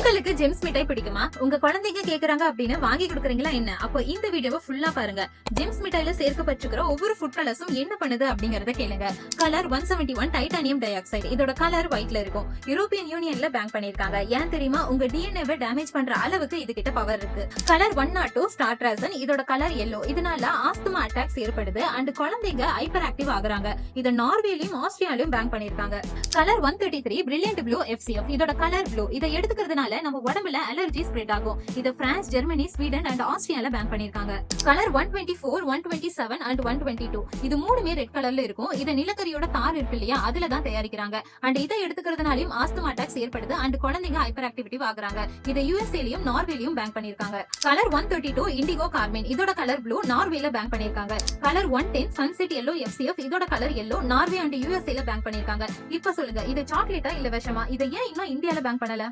உங்களுக்கு ஜெம்ஸ் மிட்டாய் பிடிக்குமா? உங்க குழந்தைங்க கேக்குறாங்க அப்படின்னு வாங்கி கொடுக்குறீங்களா என்ன? அப்போ இந்த வீடியோவை ஃபுல்லா பாருங்க. ஜெம்ஸ் மிட்டாயில சேர்க்கப்பட்டிருக்கிற ஒவ்வொரு ஃபுட் கலர்ஸும் என்ன பண்ணுது அப்படிங்கறத கேளுங்க. Colour 171 titanium di oxide. இதோட கலர் ஒயிட்ல இருக்கும். யூரோப்பியன் யூனியன்ல பேன் பண்ணிருக்காங்க. ஏன் தெரியுமா? உங்க டிஎன்ஏவை டேமேஜ் பண்ற அளவுக்கு இது கிட்ட பவர் இருக்கு. Colour 102 tartrazine. இதோட கலர் yellow. இதனால ஆஸ்துமா அட்டாக்ஸ் ஏற்படுது அண்ட் குழந்தைங்க ஹைப்பர் ஆக்டிவ் ஆகுறாங்க. இத நார்வேலயும் ஆஸ்திரேலியாலயும் பேன் பண்ணிருக்காங்க. Colour 133 brilliant blue FCF. இதோட கலர் ப்ளூ. இதை எடுத்துக்கிறதுனால நம்ம உடம்புல அலர்ஜி ஸ்ப்ரெட் ஆகும். இத பிரான்ஸ், ஜெர்மனி, ஸ்வீடன் அண்ட் ஆஸ்திரியால பேன் பண்ணிருக்காங்க. Colour 124, 127 and 122. இது மூணுமே ரெட் கலர்ல இருக்கும். இத நிலக்கரியோட தார் இருக்கு இல்லையா, அதுல தான் தயாரிக்கிறாங்க. அண்ட் இதை எடுத்துக்கிறதுனாலயும் ஆஸ்துமா அட்டாக்ஸ் ஏற்படுது அண்ட் குழந்தைங்க ஹைப்பர் ஆக்டிவிட்டி ஆகுறாங்க. இத யுஎஸ்ஏலயும் நார்வேலயும் பேன் பண்ணிருக்காங்க. Colour 132 indigo carbon. இதோட கலர் ப்ளூ. நார்வேல பேன் பண்ணிருக்காங்க. Colour 110 sunset yellow FCF. இதோட கலர் yellow. நார்வே அண்ட் யுஎஸ்ஏல பேன் பண்ணிருக்காங்க. இப்ப சொல்லுங்க, இது சாக்லேட்டா இல்ல விஷமா? இதை ஏன் இன்னும் இந்தியால பேன் பண்ணல?